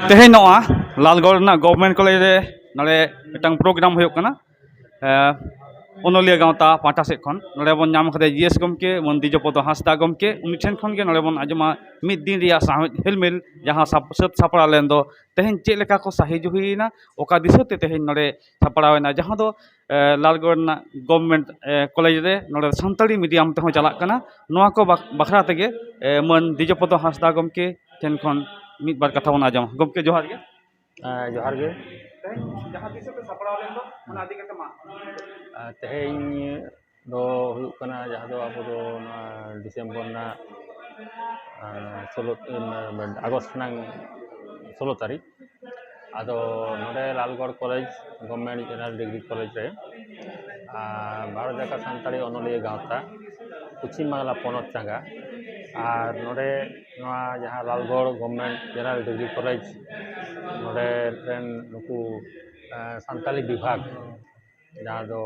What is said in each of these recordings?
तेहे नोआ लालगढ़ ना government college रे नले मिटang प्रोग्राम हुयुग kana ओनलिया गावता पाटा सेट खन नले बन नाम खदे जीएस गमके मन दिजोपद हांसदा गमके उनि ठेन खन गे नले बन आजमा मिद दिन रिया साहिद हेलमेल जहां सत सापड़ा लेन दो तेहेन चेक लेका को साहिज हुईना ओका दिसते तेहेन नले सापड़ावेना जहां दो लालगढ़ ना गवर्नमेंट कॉलेज रे नले सानताली मीडियम ते हो चलाक kana नोआ को बखरा तेगे मन दिजोपद हांसदा गमके ठेन खन मिद बार कथा बन आजम गमके जोहार गे जोहार गे जहां दिसते सापड़ा लेन दो मन आदि कते मा तेहेñ दो हुयुग कना जहां दो अब दो डिसेम्बर ना 16 अगस्त नang 16 तारीख आदो नोडे Lalgarh college government general degree college रे भारत जाका सानताड़ी ओनलिया गावता पश्चिम बांगला पनत चांगा और नोडे नोआ जहां Lalgarh government general degree college नोडे रेन नुकु सानताली विभाग जहां दो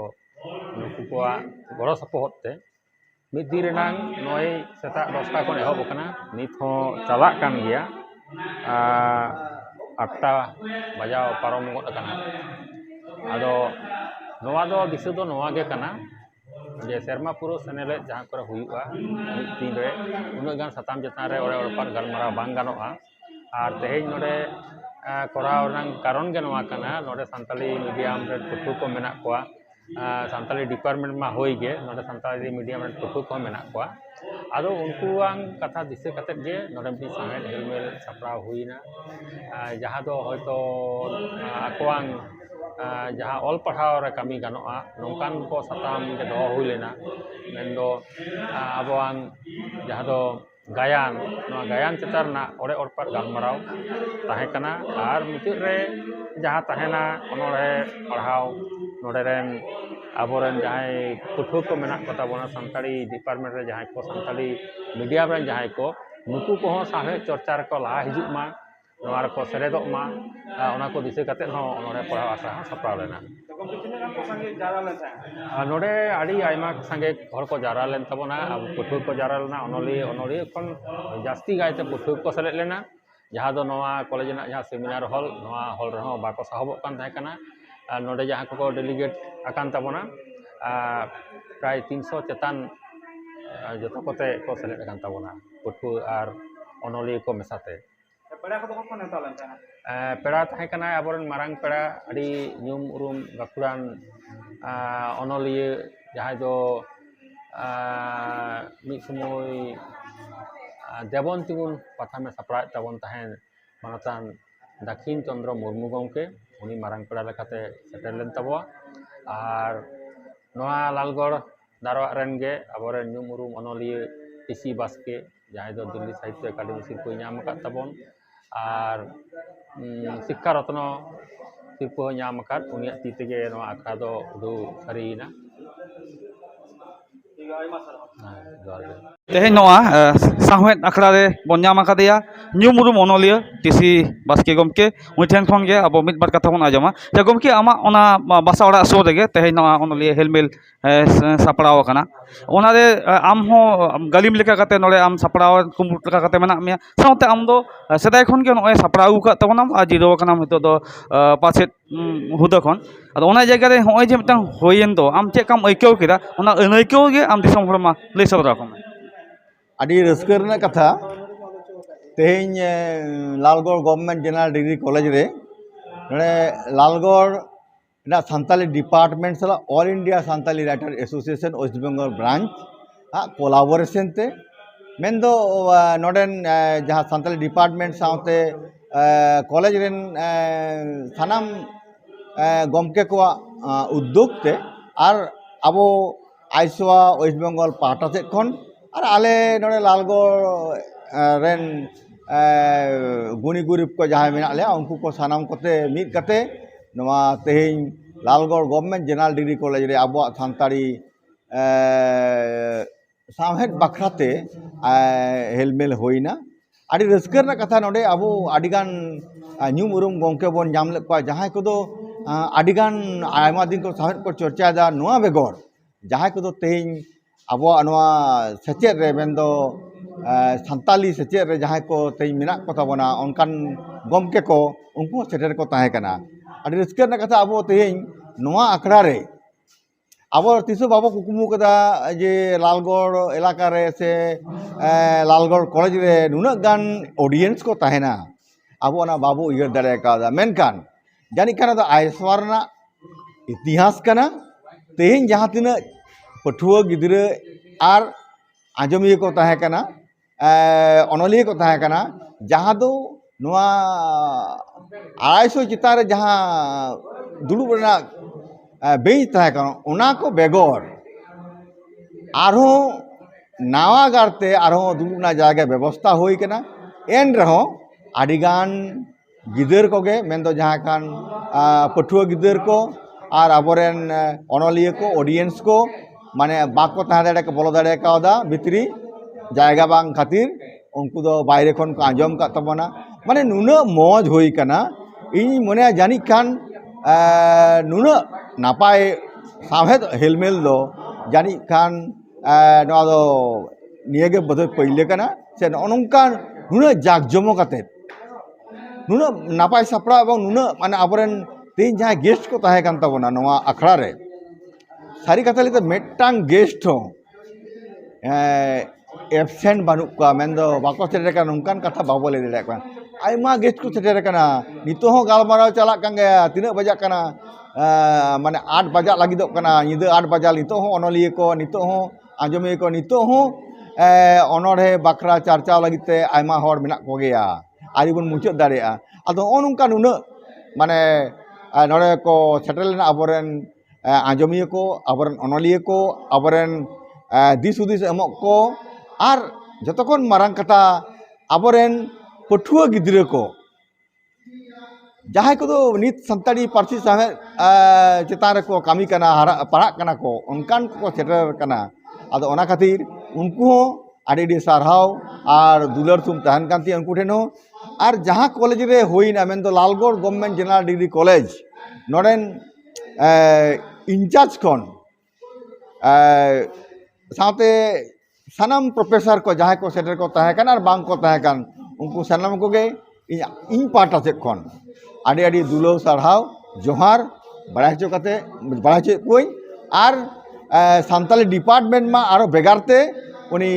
नुकु को गड़ो सपोहते मिद दिन रेनांग नय सेता 10टा खन एहब कना नित हो चलाक कान गया 8टा बजाव पारम गद कना आदो नोआ दो दिसो दो नोआ गे कना जे सेरमा पुरो सेनेले जहां करे हुयुआ मिद दिन रे उना गान सताम जतान रे ओरे ओरपार गलमारा बांग गानोआ और तेहेñ नोडे कोराव रंग कारण गे नोआ कना नोडे सानताली मीडियम रे पठु को मेना कोआ सानताली डिपार्टमेंट मा होई गे नोडे सानताली मीडियम रे पठु को मेना कोआ आदो उनकुआं कथा दिसे कते गे नोडे मि साहेद हेलमेल सापड़ा हुईना जहां दो होयतो आकोआं जहां ऑल पढ़ाव रे कमी गानोआ नोंकान को सताम के दो हुई लेना मेनदो आबोआं जहां दो गायान नोआ गायान चेतार ना ओरे ओरपार गलमाराव ताहे कना आर मुचाद रे जहां ताहेना ओनोरे पढ़ाव नोडे रेन आबोरेन जहां पठुआ को मेना को ताबोना सानताली डिपार्टमेंट रे जहां को सानताली मीडियम रे जहां को नुकु को साहे चर्चा रे को ला हिजुग मा नोआ रे को सेरेदोग मा ओना को दिसे कते हो ओनोरे पढ़ाव आशा सापड़ा लेना नोडे आड़ी आयमा संगे हर को जारा लेन तबोना अब पठुआ को जारा लेना ओनलिया खन जास्ती गायते पठुआ को सेलेद लेना जहां दो नोआ कॉलेज ना जहां सेमिनार हॉल नोआ हॉल रहो बाको साहबक कान थाहे कना नोडे जहां को डेलीगेट आकान तबोना प्राय 300 चेतान जतो कोते को सेलेद आकान तबोना पठुआ और ओनलिया को मेसाते पेड़ा थाहे कना आबोरन मारांग पेड़ा अड़ी न्यूम उरुम गाकुरान ओनलिया जहां दो मिद समय देवन तिगुन पाथा में सापड़ा तबन ताहेन मानतान दक्षिण चंद्र मुर्मू गमके उनी मारांग पेड़ा लेकाते सेटेल लेन तबवा और नोआ लालगढ़ दारवा रेन गे आबोरन न्यूम उरुम ओनलिया टीसी बास्के जहां दो दिल्ली साहित्य अकादमी सिरपो नाम का तबन और शिक्षा रत्न सिरपो नाम अकाद उनिया ती तेगे नोआ आखड़ा दो उदु सारीना तेहेñ नोआ साहेद आखड़ा रे बन नाम आकादेया न्यूमुरुम ओनलिया टीसी बास्के गमके उनि ठेन खन गे अब मिद बार कथा बन आजमा जे गमके आमा ओना बासा ओड़ा सुर रेगे तेहेñ नोआ ओनलिया हेलमेल सापड़ाव kana ओना रे आम हो गालिम लेका कते नोडे आम सापड़ाव कुमुट लेका कते मेना मिया साउते आम दो सेदाय खन गे नोय सापड़ाव का तबनाम आ जिरो kana हितो दो पासेट हुदा खन आदो ओना जायगा रे होय जे मिटांग होयेन दो आम चेक काम आइकेव केदा ओना अनइकेव गे आम दिसम हरमा लय सदरा खम अड़ी रस्कर रना कथा तेहेñ Lalgarh government general degree college रे नोडे लालगढ़ ना सानताली डिपार्टमेंट सला all India Santali writer association West Bengal branch collaboration ते मेन दो नोडेन जहां सानताली डिपार्टमेंट साउते कॉलेज रेन सानाम गमके को उद्योग ते और अबो आइसवा वेस्ट बेंगल पाटा से खन और आले नोडे लालगढ़ रेन गुनी गुरीब को जहां मेना ले उनको को सानाम कोते मिद कते नोआ तेहेñ Lalgarh government general degree college रे आबो सानताड़ी साहेद बखराते हेलमेल होइना अड़ी रस्कर ना कथा नोडे आबो अडिगान न्यूम उरुम गमके बन जाम ले को जहां को दो अडिगान आयमा दिन को साहेद को चर्चा दा नोआ बेगोर जहां को दो तेहेñ आबो नोआ सेचेद रे मेन दो सानताली सेचेद रे जहां को तेहेñ मेना को ताबोना ओनकान गमके को उनको सेटर को ताहे कना अड़ी रस्कर ना कथा अब तेहें नोआ आखड़ा रे अब तीसो बाबो कुकुमु कदा जे लालगढ़ इलाका रे से लालगढ़ कॉलेज रे नुना गान ऑडियंस को ताहेना अब ओना बाबू उयर दाड़े का मेनकान जानी खाना तो आयसवार ना इतिहास कना तेहें जहाँ तीना पठुआ गिद्रे आर आजमिया को ताहे कना अनलिया को ताहे कना जहाँ दो नुआ 250 चितार रे जहाँ दुड़ुब रेना बेंच ताहे कना ओना को बेगोर आरो नावा गारते आरो दुड़ुबना जायगा व्यवस्था होई कना एन रहो आडिगान गिदर कोगे मेन दो जहाँ कान पठुआ गिदर को और आबोरेन अनलिया को ऑडियंस को माने बाको ताहे दाड़े को बोलो दाड़े का भितरी जायगा बांग खातिर उनको दो बाहरे खन को आंजम का तबना माने नुना मौज होई कना इन मने जानी खान नुना नापाय साहेद हेलमेल दो जानी खान नवा दो नियगे बदल पहिले कना से नोनका नुना जागजमो काते नुना नापाय सापड़ा एवं नुना माने आबोरेन तीन जहाँ गेस्ट को ताहे कान तबना नवा अखड़ा रे सारी कथा लेते मेटांग गेस्ट हो एबसेंट बानुक का मेन दो बाको सेटर का नोंकान कथा बाबो ले दे का आयमा गेस्ट को सेटर कना नितो हो गालमाराव चला कान गया तीना बजा कना माने 8 बजा लागिदो कना निदे 8 बजा नितो हो अनलिया को नितो हो आंजमिया को नितो हो अनोढ़े बाखरा चर्चा लगिते आयमा हर मेना को गया आरी बन मुचाद दाड़ेया आदो ओनोंका नुना माने नोड़े को सेटर लेना आबोरेन आंजमिया को आबोरेन अनलिया को आबोरेन दिस हुदिस एमक को और जतखन मारांग कथा आबोरेन पठुआ गिद्रे को जहाँ को नित संताड़ी पार्सी साहे चेतान को कामी कना हरा पढ़ा कना को उनकान को सेटर कना आदो ओना खातिर उनको आड़ी सारहाव और दुलर तुम तहन कांती उनको ठेन हो और जहाँ कॉलेज रे होइना मेन दो Lalgarh government general degree college नोडेन इंचार्ज खन साथे सानाम प्रोफेसर को जहाँ को सेटर को ताहे कान और बांग को ताहे कान उनको सानाम को गे इन पाटा से खन आड़ी आड़ी दुलो सारहाव जोहार बड़ा चो काते बड़ा चे कोई और सानताली डिपार्टमेंट मा आरो बेगारते उनी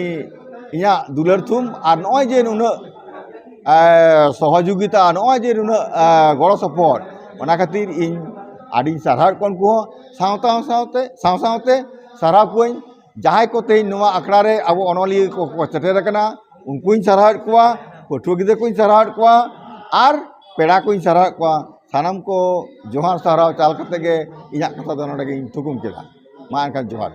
इया दुलर थुम और नय जे नुना सहयोगिता नय जे नुना गड़ो सपोर्ट ओना खातिर इन आड़ी सारहाव कोन को सावते सारहाव कोई जहाँ को तेज नवा अखड़ा रे अब अनलिया को सेटर कना उनको सारहाव कोआ पठुआ गिदे को सारहाव कोआ और पेड़ा को सारहाव कोआ सानाम को जोहार सारहाव चाल कते गे इया कथा दो नोडे गे थुकुम केदा मा एनखान जोहार।